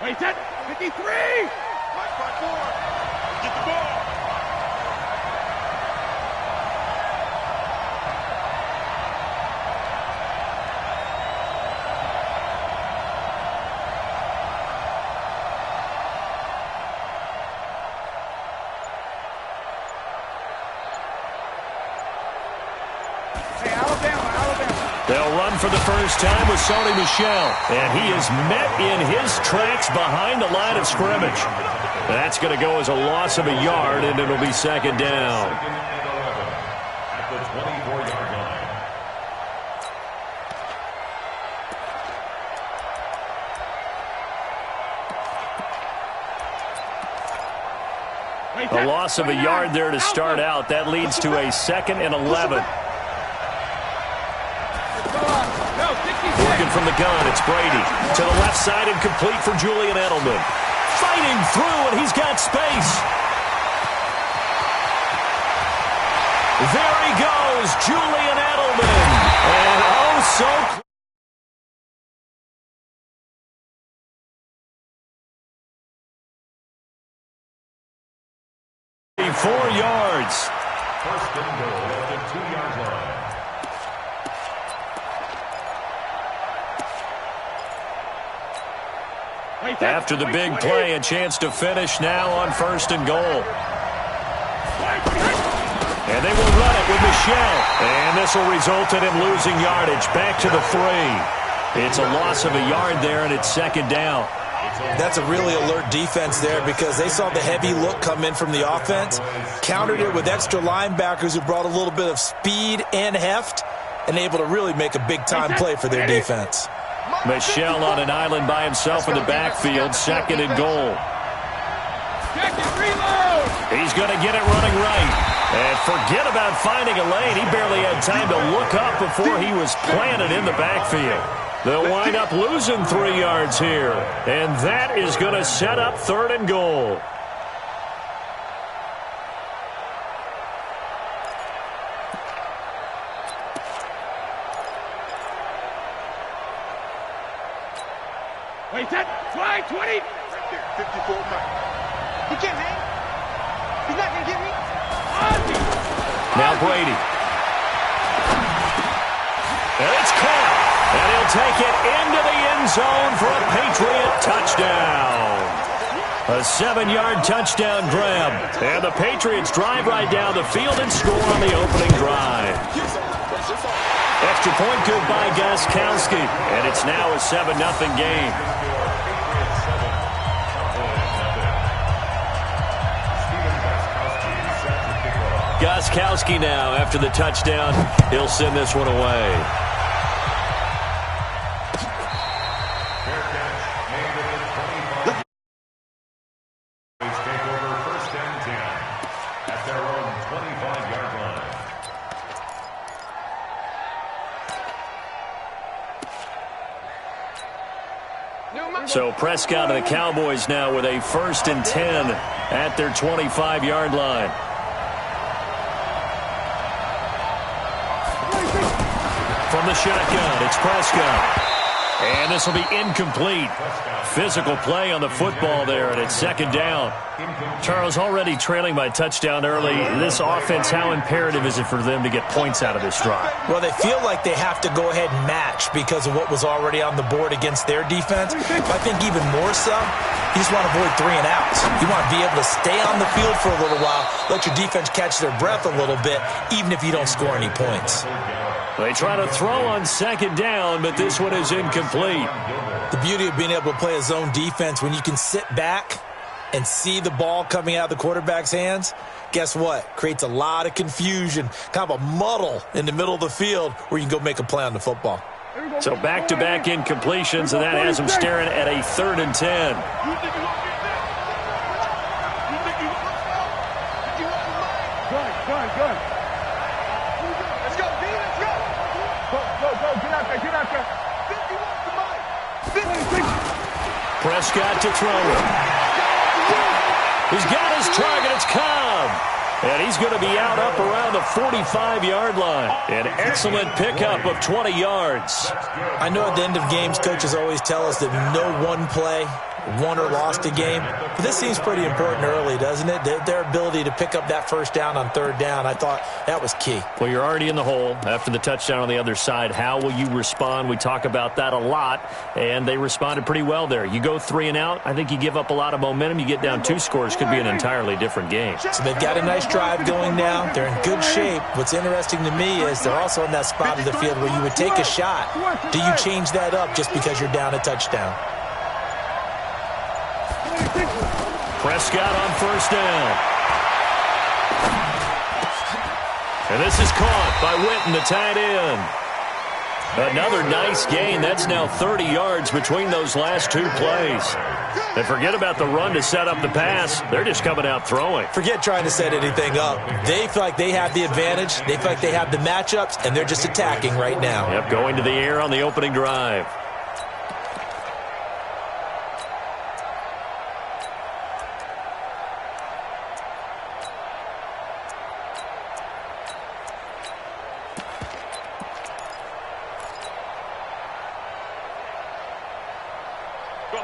Wait, set, 53! 5-4. Get the ball. They'll run for the first time with Sony Michel. And he is met in his tracks behind the line of scrimmage. That's going to go as a loss of a yard, and it'll be second down. At the 24-yard line. A loss of a yard there to start out. That leads to a 2nd and 11. Working from the gun, it's Brady. To the left side and complete for Julian Edelman. Fighting through, and he's got space. There he goes, Julian Edelman. And oh, so close. 4 yards. First and goal at the 2-yard line. After the big play, a chance to finish now on 1st and goal. And they will run it with Michel. And this will result in him losing yardage. Back to the 3. It's a loss of a yard there, and it's 2nd down. That's a really alert defense there because they saw the heavy look come in from the offense, countered it with extra linebackers who brought a little bit of speed and heft, and able to really make a big-time play for their defense. Michel on an island by himself in the backfield, 2nd and goal. He's going to get it running right. And forget about finding a lane. He barely had time to look up before he was planted in the backfield. They'll wind up losing 3 yards here. And that is going to set up 3rd and goal. Wait, set, fly, 20. Right there, 54 Mike. He can't hang. He's not going to get me. Now Brady. And it's caught. And he'll take it into the end zone for a Patriot touchdown. A 7-yard touchdown grab. And the Patriots drive right down the field and score on the opening drive. Extra point good by Gostkowski. And it's now a 7-0 game. Gostkowski now, after the touchdown, he'll send this one away. Take over 1st and 10 at their own 25-yard line. So Prescott and the Cowboys now with a 1st and 10 at their 25-yard line. From the shotgun, it's Prescott. And this will be incomplete. Physical play on the football there, and it's 2nd down. Charles, already trailing by touchdown early. This offense, how imperative is it for them to get points out of this drive? Well, they feel like they have to go ahead and match because of what was already on the board against their defense. But I think even more so, you just want to avoid 3 and outs. You want to be able to stay on the field for a little while, let your defense catch their breath a little bit, even if you don't score any points. They try to throw on 2nd down, but this one is incomplete. The beauty of being able to play a zone defense, when you can sit back and see the ball coming out of the quarterback's hands, guess what? Creates a lot of confusion, kind of a muddle in the middle of the field where you can go make a play on the football. So back-to-back incompletions, and that has them staring at a 3rd and 10. Good. Let's go, D, let's go. Go, get out there. 51 to Mike. Prescott to throw it. He's got his target. It's Cobb. And he's going to be out up around the 45-yard line. An excellent pickup of 20 yards. I know at the end of games, coaches always tell us that no one play won or lost a game. But this seems pretty important early, doesn't it? Their ability to pick up that first down on third down, I thought that was key. Well, you're already in the hole after the touchdown on the other side. How will you respond? We talk about that a lot, and they responded pretty well there. You go 3 and out, I think you give up a lot of momentum. You get down 2 scores, could be an entirely different game. So they've got a nice drive going now. They're in good shape. What's interesting to me is they're also in that spot of the field where you would take a shot. Do you change that up just because you're down a touchdown? Prescott on first down. And this is caught by Witten, the tight end. Another nice gain. That's now 30 yards between those last 2 plays. And forget about the run to set up the pass. They're just coming out throwing. Forget trying to set anything up. They feel like they have the advantage. They feel like they have the matchups, and they're just attacking right now. Yep, going to the air on the opening drive.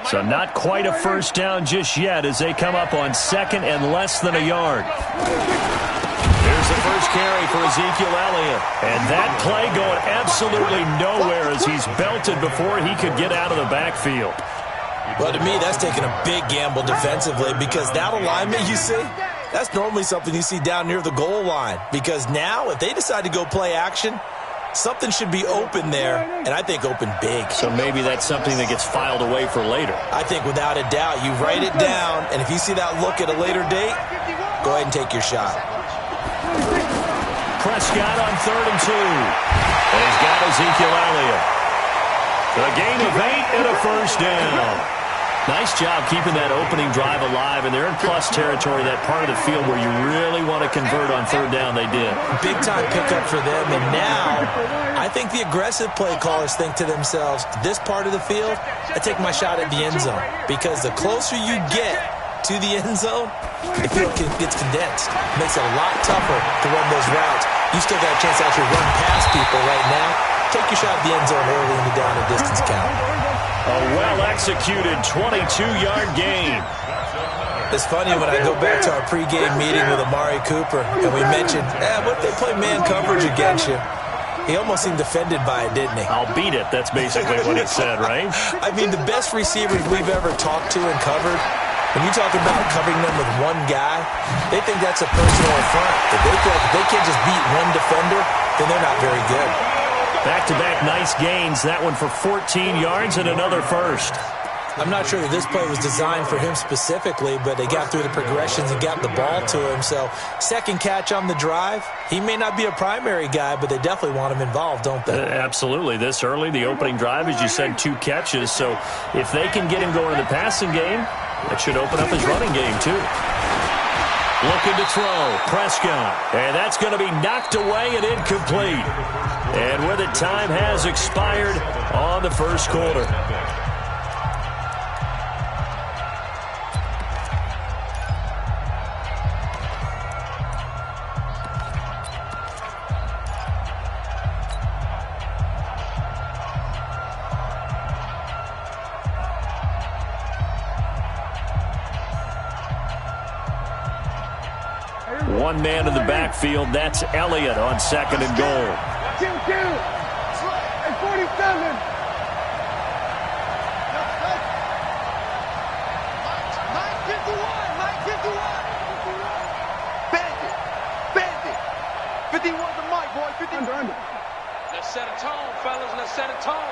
So not quite a first down just yet as they come up on second and less than a yard. Here's the first carry for Ezekiel Elliott. And that play going absolutely nowhere as he's belted before he could get out of the backfield. Well, to me, that's taking a big gamble defensively because that alignment you see, that's normally something you see down near the goal line. Because now, if they decide to go play action, something should be open there, and I think open big. So maybe that's something that gets filed away for later. I think without a doubt, you write it down, and if you see that look at a later date, go ahead and take your shot. Prescott on 3rd and 2. And he's got Ezekiel Elliott. A gain of 8 and a first down. Nice job keeping that opening drive alive, and they're in plus territory, that part of the field where you really want to convert on 3rd down. They did. Big-time pickup for them, and now I think the aggressive play callers think to themselves, this part of the field, I take my shot at the end zone, because the closer you get to the end zone, the field gets condensed. It makes it a lot tougher to run those routes. You still got a chance to actually run past people right now. Take your shot at the end zone early in the down and distance count. A well-executed 22-yard gain. It's funny when I go back to our pregame meeting with Amari Cooper, and we mentioned, what if they play man coverage against you? He almost seemed offended by it, didn't he? I'll beat it. That's basically what he said, right? I mean, the best receivers we've ever talked to and covered, when you talk about covering them with one guy, they think that's a personal affront. If they feel like if they can't just beat one defender, then they're not very good. Back-to-back nice gains. That one for 14 yards and another first. I'm not sure that this play was designed for him specifically, but they got through the progressions and got the ball to him. So, second catch on the drive. He may not be a primary guy, but they definitely want him involved, don't they? Absolutely. This early, the opening drive, as you said, 2 catches. So, if they can get him going in the passing game, that should open up his running game, too. Looking to throw, Prescott. And that's going to be knocked away and incomplete. And with it, time has expired on the first quarter. One man in the backfield. That's Elliott on 2nd and goal. 2-2. At 47. Bandit. 51's the mic, boy. 50. Under. Let's set a tone, fellas. Let's set a tone.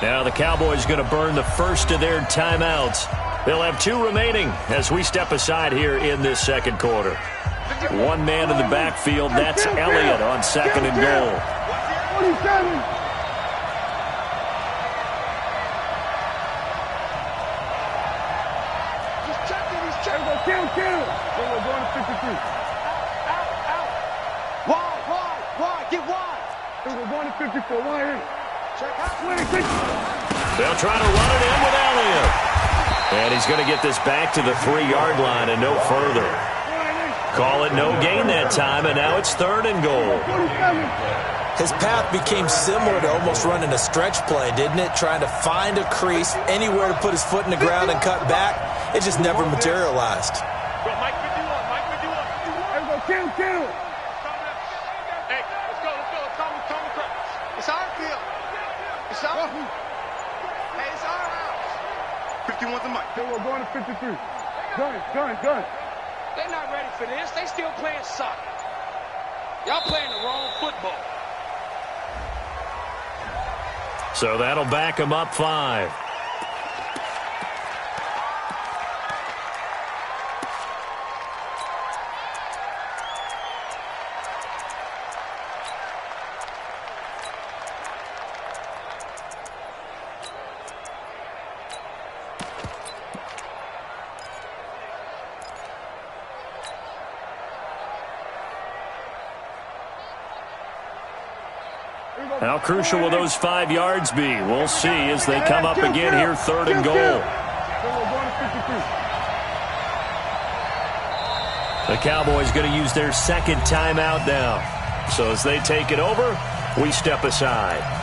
Now the Cowboys going to burn the first of their timeouts. They'll have 2 remaining as we step aside here in this second quarter. One man in the backfield. That's Elliott on 2nd and goal. 47. He's checking. Kill. We're going to 53. Out. Wide. Get wide. We're going to 54. Wide. Check out. They'll try to run it in with Elliott. And he's going to get this back to the 3-yard line and no further. Call it no gain that time, and now it's 3rd and goal. His path became similar to almost running a stretch play, didn't it? Trying to find a crease, anywhere to put his foot in the ground and cut back. It just never materialized. Go, Mike, what you want? Mike, what you want? Kill. Hey, let's go. Tony. It's our field. It's our Hey, it's our house. 51's the mic. Then we're going to 53. Gun. They're not ready for this. They still playing soccer. Y'all playing the wrong football. So that'll back him up 5. How crucial will those 5 yards be? We'll see as they come up again here, 3rd and goal. The Cowboys going to use their second timeout now. So as they take it over, we step aside.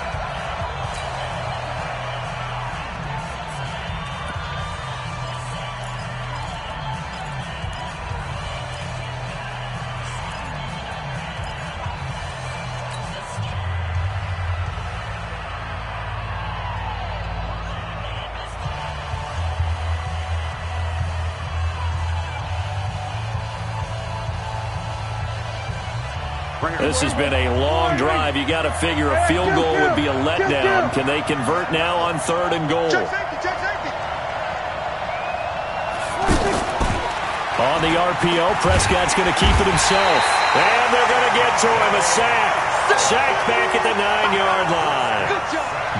This has been a long drive. You got to figure a field goal would be a letdown. Can they convert now on 3rd and goal? Check safety. On the RPO, Prescott's going to keep it himself. And they're going to get to him. A sack. Sack back at the 9-yard line.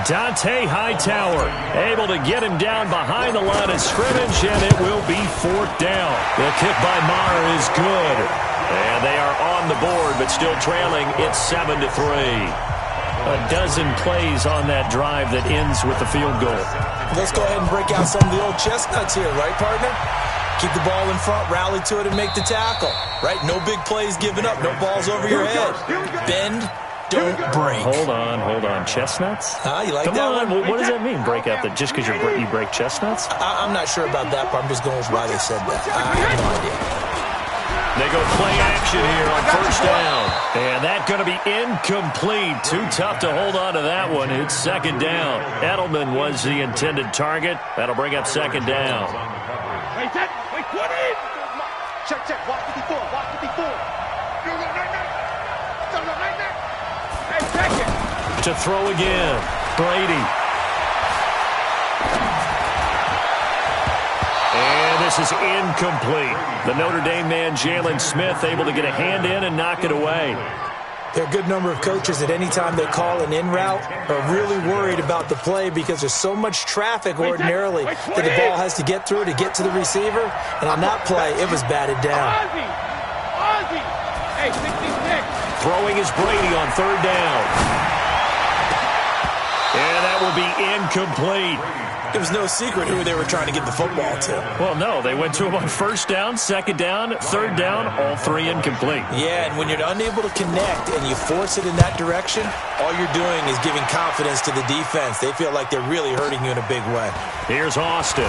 Dante Hightower able to get him down behind the line of scrimmage, and it will be 4th down. The kick by Maher is good. And they are on the board, but still trailing. It's 7-3. A dozen plays on that drive that ends with the field goal. Let's go ahead and break out some of the old chestnuts here, right, partner? Keep the ball in front, rally to it, and make the tackle, right? No big plays given up, no balls over your head. Bend, don't break. Hold on. Chestnuts? You like Come that on. one? What does that mean, break out? That just because you break chestnuts? I'm not sure about that, but I'm just going with why they said that. I have no idea. They go play action here on 1st down. And that's going to be incomplete. Too tough to hold on to that one. It's 2nd down. Edelman was the intended target. That'll bring up 2nd down. Wait, 20. Check. Watch 54. Hey, check it. To throw again. Brady. And this is incomplete. The Notre Dame man, Jalen Smith, able to get a hand in and knock it away. There are a good number of coaches that any time they call an in route are really worried about the play because there's so much traffic ordinarily that the ball has to get through to get to the receiver. And on that play, it was batted down. Ozzie. Hey, 66. Throwing is Brady on 3rd down. And that will be incomplete. It was no secret who they were trying to get the football to. Well, no, they went to him on 1st down, 2nd down, 3rd down, all 3 incomplete. Yeah, and when you're unable to connect and you force it in that direction, all you're doing is giving confidence to the defense. They feel like they're really hurting you in a big way. Here's Austin.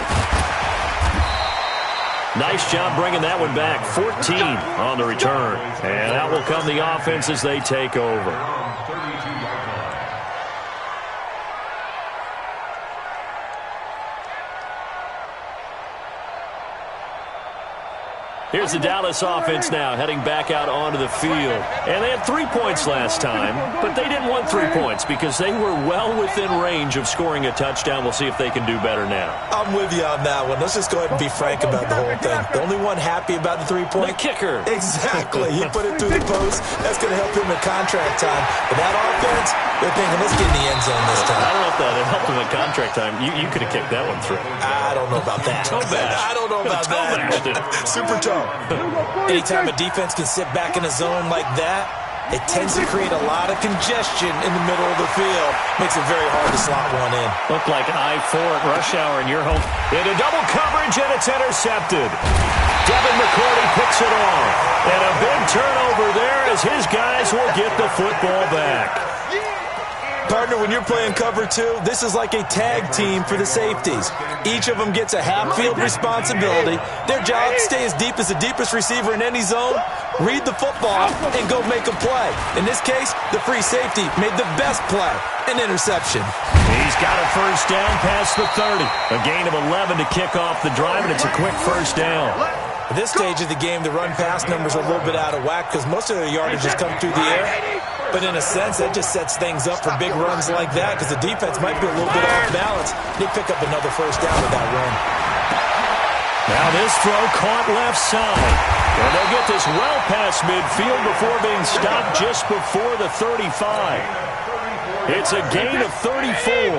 Nice job bringing that one back. 14 on the return. And that will come the offense as they take over. Here's the Dallas offense now heading back out onto the field. And they had 3 points last time, but they didn't want 3 points because they were well within range of scoring a touchdown. We'll see if they can do better now. I'm with you on that one. Let's just go ahead and be frank about the whole thing. The only one happy about the 3-point? The kicker. Exactly. He put it through the post. That's going to help him at contract time. But that offense, they're thinking, let's get in the end zone this time. I don't know if that helped him at contract time. You could have kicked that one through. I don't know about that. I don't know about that. Super tough. Anytime a defense can sit back in a zone like that, it tends to create a lot of congestion in the middle of the field. Makes it very hard to slot one in. Looked like I-4 at rush hour in your home. Into double coverage, and it's intercepted. Devin McCourty picks it off. And a big turnover there as as his guys will get the football back. Partner, when you're playing cover two, this is like a tag team for the safeties. Each of them gets a half-field responsibility. Their job, stay as deep as the deepest receiver in any zone, read the football, and go make a play. In this case, the free safety made the best play, an interception. He's got a first down past the 30. A gain of 11 to kick off the drive, and it's a quick first down. At this stage of the game, the run-pass numbers are a little bit out of whack because most of their yardage has come through the air. But in a sense, that just sets things up for big runs like that because the defense might be a little bit off balance. They pick up another first down with that run. Now this throw caught left side. And they'll get this well past midfield before being stopped just before the 35. It's a gain of 34.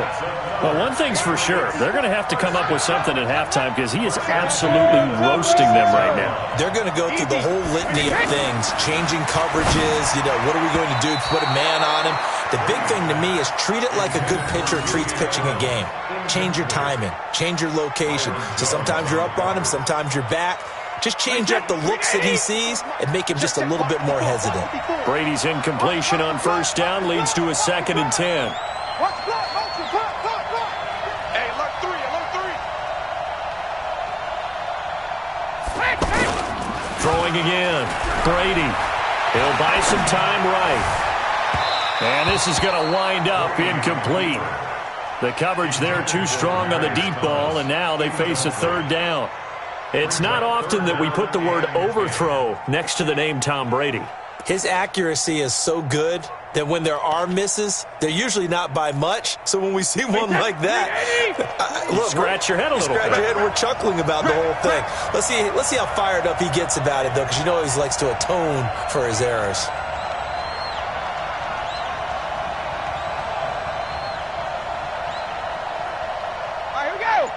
Well, one thing's for sure. They're going to have to come up with something at halftime because he is absolutely roasting them right now. They're going to go through the whole litany of things, changing coverages, what are we going to do to put a man on him? The big thing to me is treat it like a good pitcher treats pitching a game. Change your timing, change your location. So sometimes you're up on him, sometimes you're back. Just change up the looks that he sees and make him just a little bit more hesitant. Brady's incompletion on first down leads to a 2nd and 10. Hey, alert three. Throwing again. Brady. He'll buy some time right. And this is going to wind up incomplete. The coverage there too strong on the deep ball, and now they face a 3rd down. It's not often that we put the word overthrow next to the name Tom Brady. His accuracy is so good that when there are misses, they're usually not by much. So when we see one like that, look, scratch your head a little bit. Scratch your head. We're chuckling about the whole thing. Let's see how fired up he gets about it, though, because he always likes to atone for his errors. All right, here we go.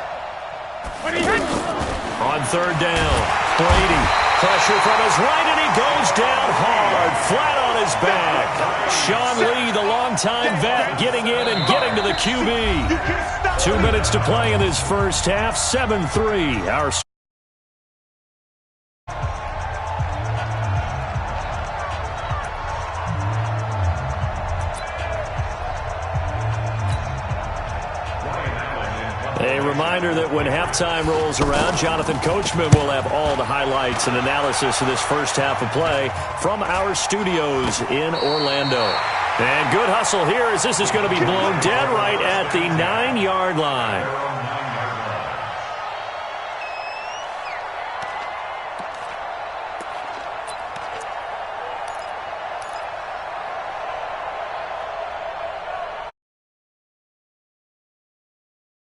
On 3rd down, Brady. Pressure from his right, and he goes down hard, flat on his back. Sean Lee, the longtime vet, getting in and getting to the QB. 2 minutes to play in this first half, 7-3. Our A reminder that when halftime rolls around, Jonathan Coachman will have all the highlights and analysis of this first half of play from our studios in Orlando. And good hustle here as this is going to be blown dead right at the 9-yard line.